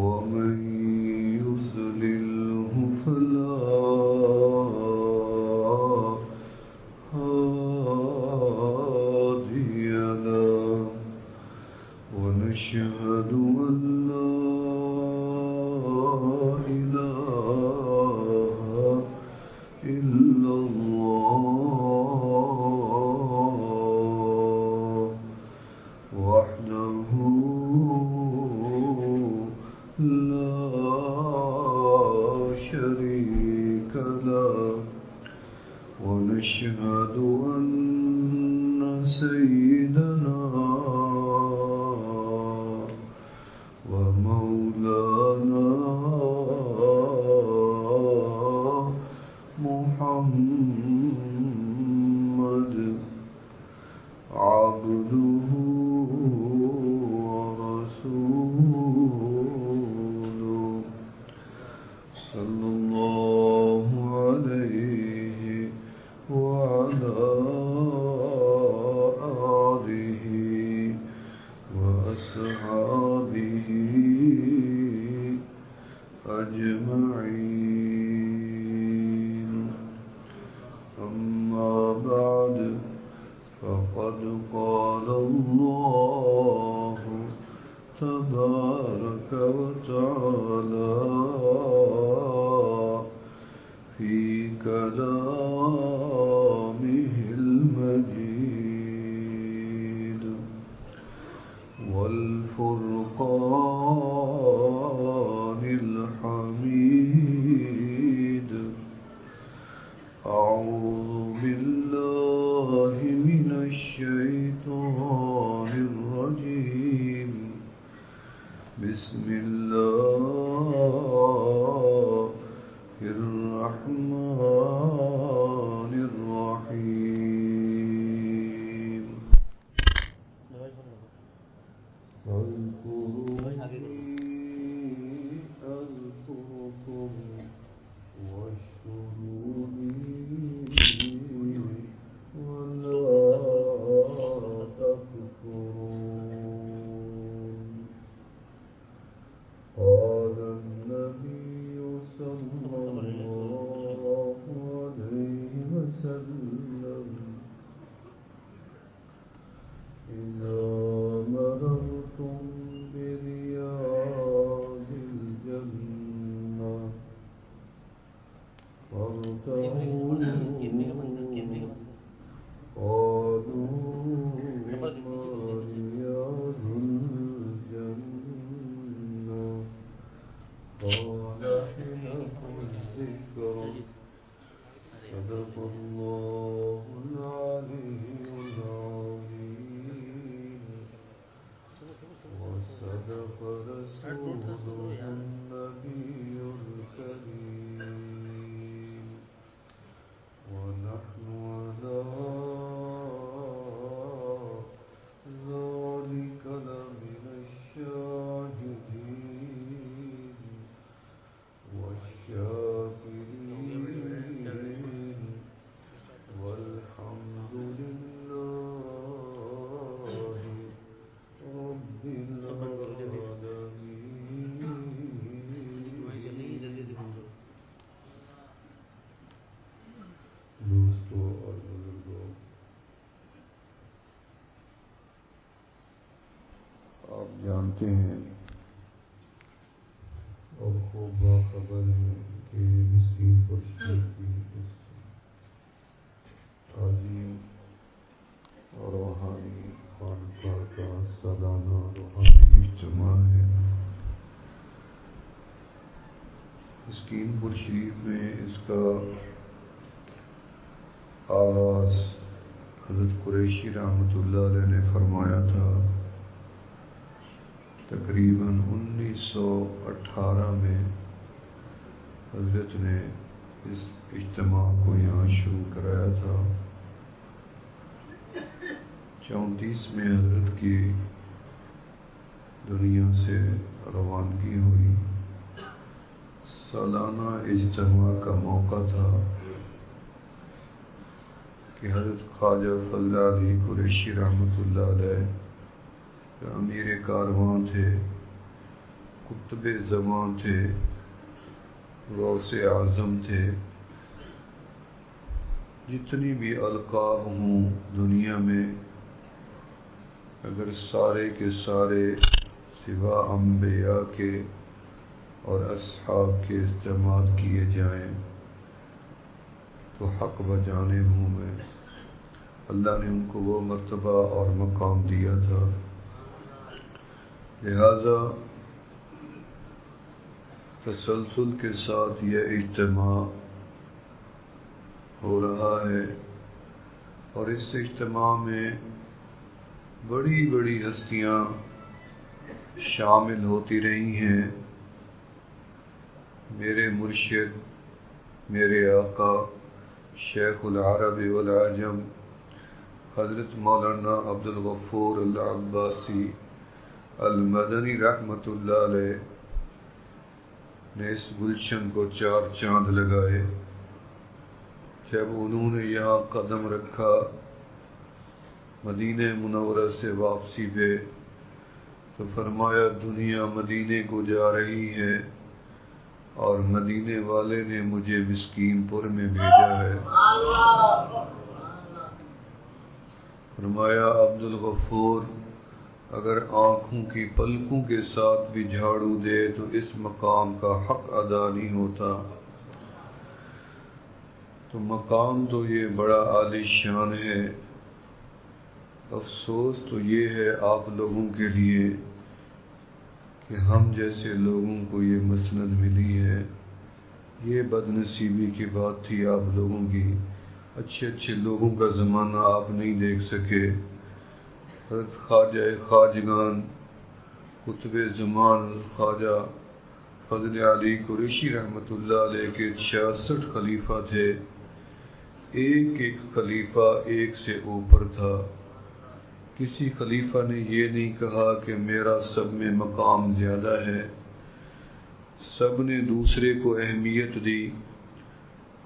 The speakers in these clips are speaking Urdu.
ومن يضلله فلا هادي له ونشهد أن لا إله إلا الله وحده لا شريك له ونشهد أن سيدنا ومولانا محمد عبده ورسوله صلى الله عليه وعلى آله وأصحابه أجمعين أما بعد فقد قال الله تبارك وتعالى في كلامه المجيد والفرقان الحميد أعوذ بالله من الشيطان الرجيم بسم الله الرحمن الرحيم اذكروني أذكركم واشكروا لي ولا تكفرون قال النبي صلى الله عليه وسلم إذا مررتم برياض الجنة فارتعوا قالوا ما رياض الجنة قال حلق الذكر صدق الله العلي العظيم وصدق رسوله النبي الكريم ونحن على ذلك لمن الشاهدين والشاكرين جانتے ہیں اور خوب باخبر ہیں کہ مسکین پر شریف کی اس عظیم اور روحانی خانقاہ کا سالانہ روحانی اجتماع ہے۔ مسکین پر شریف میں اس کا آغاز حضرت قریشی رحمۃ اللہ علیہ نے فرمایا تھا۔ تقریباً 1918 میں حضرت نے اس اجتماع کو یہاں شروع کرایا تھا۔ 34 میں حضرت کی دنیا سے روانگی ہوئی۔ سالانہ اجتماع کا موقع تھا کہ حضرت خواجہ فضل علی قریشی رحمۃ اللہ علیہ امیر کارواں تھے، قطب زمان تھے، غوث اعظم تھے۔ جتنی بھی القاب ہوں دنیا میں، اگر سارے کے سارے سوا انبیاء کے اور اصحاب کے استعمال کیے جائیں تو حق بجانب ہوں میں۔ اللہ نے ان کو وہ مرتبہ اور مقام دیا تھا، لہذا تسلسل کے ساتھ یہ اجتماع ہو رہا ہے، اور اس اجتماع میں بڑی بڑی ہستیاں شامل ہوتی رہی ہیں۔ میرے مرشد، میرے آقا شیخ العرب والعجم حضرت مولانا عبدالغفور العباسی المدنی رحمۃ اللہ علیہ نے اس گلشن کو 4 چاند لگائے۔ جب انہوں نے یہاں قدم رکھا مدینہ منورہ سے واپسی پہ، تو فرمایا دنیا مدینے کو جا رہی ہے اور مدینے والے نے مجھے مسکین پور میں بھیجا ہے۔ فرمایا عبدالغفور اگر آنکھوں کی پلکوں کے ساتھ بھی جھاڑو دے تو اس مقام کا حق ادا نہیں ہوتا۔ تو مقام تو یہ بڑا عالی شان ہے، افسوس تو یہ ہے آپ لوگوں کے لیے کہ ہم جیسے لوگوں کو یہ مسند ملی ہے۔ یہ بد نصیبی کی بات تھی آپ لوگوں کی، اچھے اچھے لوگوں کا زمانہ آپ نہیں دیکھ سکے۔ حضرت خواجہ خواجگان قطب زمان خواجہ فضل علی قریشی رحمۃ اللہ علیہ کے 66 خلیفہ تھے، ایک ایک خلیفہ ایک سے اوپر تھا۔ کسی خلیفہ نے یہ نہیں کہا کہ میرا سب میں مقام زیادہ ہے، سب نے دوسرے کو اہمیت دی۔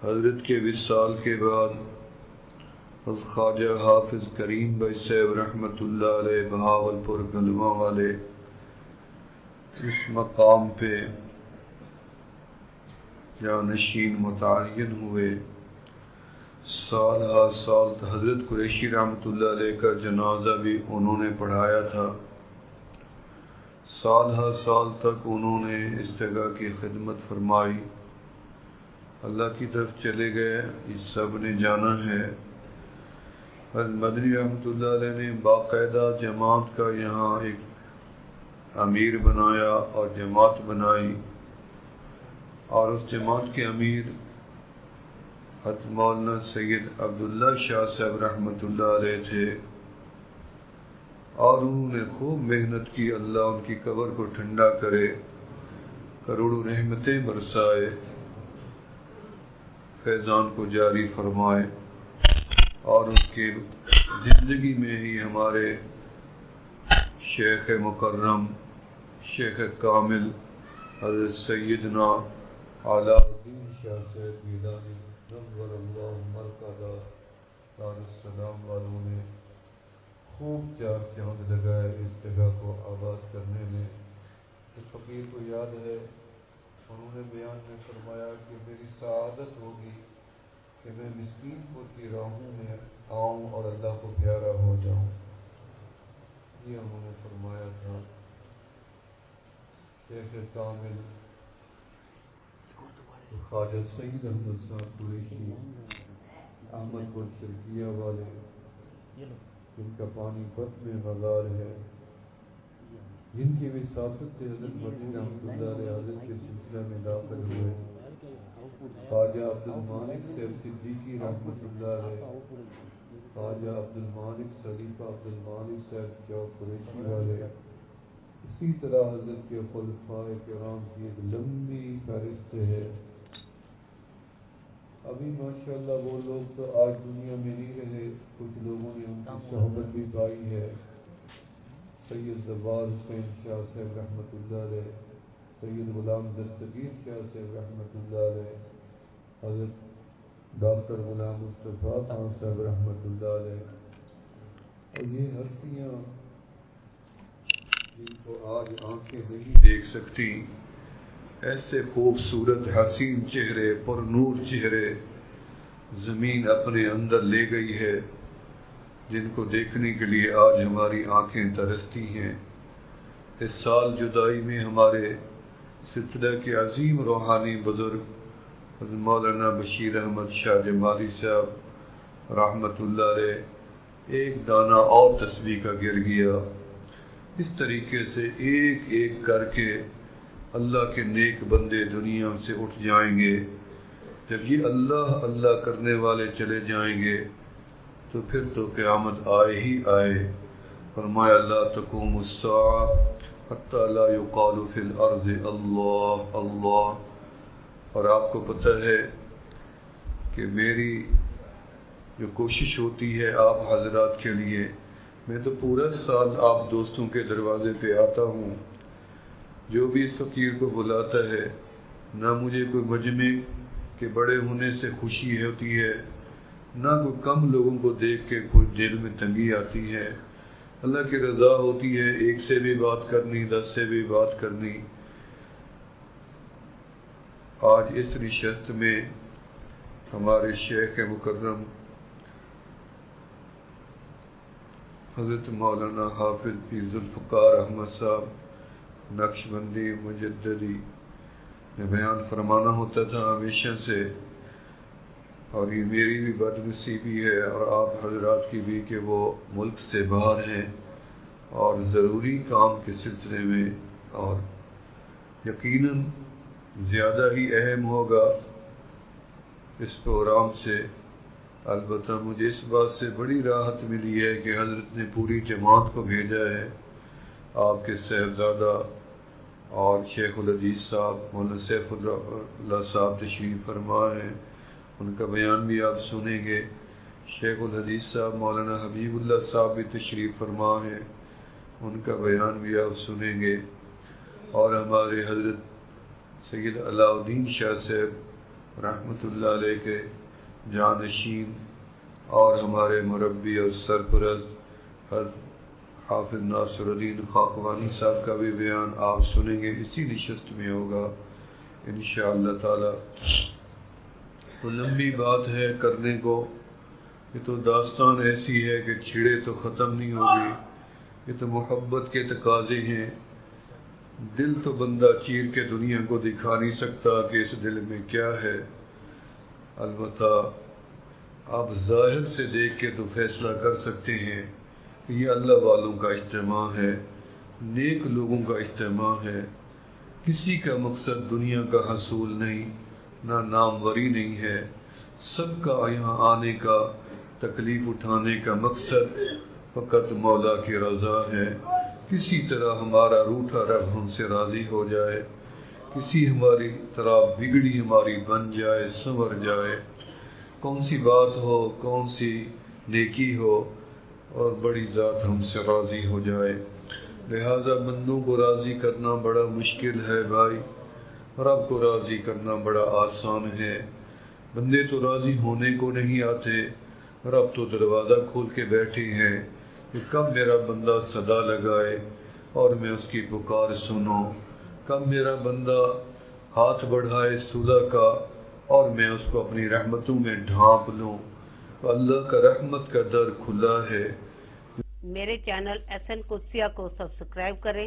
حضرت کے وصال کے بعد حضرت خواجہ حافظ کریم بھائی صاحب رحمۃ اللہ علیہ بہاولپور گلواں والے اس مقام پہ جانشین متعین ہوئے۔ سال ہر سال حضرت قریشی رحمۃ اللہ علیہ کا جنازہ بھی انہوں نے پڑھایا تھا۔ سال ہر سال تک انہوں نے اس جگہ کی خدمت فرمائی۔ اللہ کی طرف چلے گئے، اس سب نے جانا ہے۔ حضرت مدنی رحمۃ اللہ علیہ نے باقاعدہ جماعت کا یہاں ایک امیر بنایا اور جماعت بنائی، اور اس جماعت کے امیر حضرت مولانا سید عبداللہ شاہ صاحب رحمۃ اللہ علیہ تھے، اور انہوں نے خوب محنت کی۔ اللہ ان کی قبر کو ٹھنڈا کرے، کروڑوں رحمتیں برسائے، فیضان کو جاری فرمائے، اور ان کی زندگی میں ہی ہمارے شیخ مکرم شیخ کامل حضرت سیدنا علاء الدین شاہ صاحب گیلانی نور اللہ مرکزہ دار السلام والوں نے خوب 4 چاند لگائے اس جگہ کو آباد کرنے میں۔ فقیر کو یاد ہے انہوں نے بیان میں فرمایا کہ میری سعادت ہوگی کہ میں مسکین پور کی راہوں میں آؤں اور اللہ کو پیارا ہو جاؤں، یہ انہوں نے فرمایا تھا۔ شیخ کامل خواجہ سید احمد صاحب قریشی احمد پور شرقیہ والے، جن کا پانی پت میں مزار ہے، جن کی وساطت سے حضرت مدینہ رحمۃ اللہ علیہ حضرت کے سلسلہ میں داخل ہوئے، خواجہ عبد المالک صاحب صدیقی رحمۃ اللہ علیہ، خواجہ عبد المالک خلیفہ عبد المالک صاحب چوک قریشی والے، اسی طرح حضرت کے خلفاء کرام کی ایک لمبی فہرست ہے۔ ابھی ماشاءاللہ وہ لوگ تو آج دنیا میں نہیں رہے، کچھ لوگوں نے ان کی صحبت بھی پائی ہے۔ سید زوال حسین شاہ صاحب رحمۃ اللہ علیہ، سید غلام دستگیر شاہ صاحب رحمۃ اللہ علیہ، حضرت ڈاکٹر غلام مصطفیٰ خان صاحب رحمۃ اللہ علیہ، اور یہ ہستیاں جن کو آج آنکھیں نہیں دیکھ سکتی، ایسے خوبصورت حسین چہرے، پر نور چہرے زمین اپنے اندر لے گئی ہے، جن کو دیکھنے کے لیے آج ہماری آنکھیں ترستی ہیں۔ اس سال جدائی میں ہمارے سلسلہ کے عظیم روحانی بزرگ حضرت مولانا بشیر احمد شاہ جمالی صاحب رحمۃ اللہ علیہ ایک دانہ اور تسبیح کا گر گیا۔ اس طریقے سے ایک ایک کر کے اللہ کے نیک بندے دنیا سے اٹھ جائیں گے۔ جب یہ اللہ اللہ کرنے والے چلے جائیں گے تو پھر تو قیامت آئے ہی آئے۔ فرمایا لا تقوم الساعة حتى لا يقال في الارض اللہ اللہ۔ اور آپ کو پتہ ہے کہ میری جو کوشش ہوتی ہے آپ حضرات کے لیے، میں تو پورا سال آپ دوستوں کے دروازے پہ آتا ہوں، جو بھی اس فقیر کو بلاتا ہے، نہ مجھے کوئی مجمع کے بڑے ہونے سے خوشی ہوتی ہے، نہ کوئی کم لوگوں کو دیکھ کے کوئی دل میں تنگی آتی ہے۔ اللہ کی رضا ہوتی ہے، ایک سے بھی بات کرنی، 10 سے بھی بات کرنی۔ آج اس نشست میں ہمارے شیخ مکرم حضرت مولانا حافظ فی ذوالفقار احمد صاحب نقشبندی مجددی نے بیان فرمانا ہوتا تھا ہمیشہ سے، اور یہ میری بھی بدنصیبی ہے اور آپ حضرات کی بھی کہ وہ ملک سے باہر ہیں اور ضروری کام کے سلسلے میں، اور یقیناً زیادہ ہی اہم ہوگا اس پروگرام سے۔ البتہ مجھے اس بات سے بڑی راحت ملی ہے کہ حضرت نے پوری جماعت کو بھیجا ہے۔ آپ کے صاحبزادہ اور شیخ الحدیث صاحب مولانا سیف اللہ صاحب تشریف فرما ہیں، ان کا بیان بھی آپ سنیں گے۔ شیخ الحدیث صاحب مولانا حبیب اللہ صاحب بھی تشریف فرما ہیں، ان کا بیان بھی آپ سنیں گے۔ اور ہمارے حضرت سید علاء الدین شاہ صاحب رحمۃ اللہ علیہ کے جانشین اور ہمارے مربی اور سرپرست حافظ ناصر الدین خاقوانی صاحب کا بھی بیان آپ سنیں گے، اسی نشست میں ہوگا انشاءاللہ تعالی۔ تو لمبی بات ہے کرنے کو، یہ تو داستان ایسی ہے کہ چھڑے تو ختم نہیں ہوگی، یہ تو محبت کے تقاضے ہیں۔ دل تو بندہ چیر کے دنیا کو دکھا نہیں سکتا کہ اس دل میں کیا ہے، البتہ آپ ظاہر سے دیکھ کے تو فیصلہ کر سکتے ہیں کہ یہ اللہ والوں کا اجتماع ہے، نیک لوگوں کا اجتماع ہے۔ کسی کا مقصد دنیا کا حصول نہیں، نہ ناموری نہیں ہے، سب کا یہاں آنے کا، تکلیف اٹھانے کا مقصد فقط مولا کی رضا ہے۔ کسی طرح ہمارا روٹھا رب ہم سے راضی ہو جائے، کسی ہماری طرح بگڑی ہماری بن جائے، سنور جائے، کون سی بات ہو، کون سی نیکی ہو، اور بڑی ذات ہم سے راضی ہو جائے۔ لہذا بندوں کو راضی کرنا بڑا مشکل ہے بھائی، رب کو راضی کرنا بڑا آسان ہے۔ بندے تو راضی ہونے کو نہیں آتے، رب تو دروازہ کھول کے بیٹھے ہیں کہ کب میرا بندہ صدا لگائے اور میں اس کی پکار سنوں، کب میرا بندہ ہاتھ بڑھائے صلح کا اور میں اس کو اپنی رحمتوں میں ڈھانپ لوں۔ اللہ کا رحمت کا در کھلا ہے۔ میرے چینل SN قدسیہ کو سبسکرائب کریں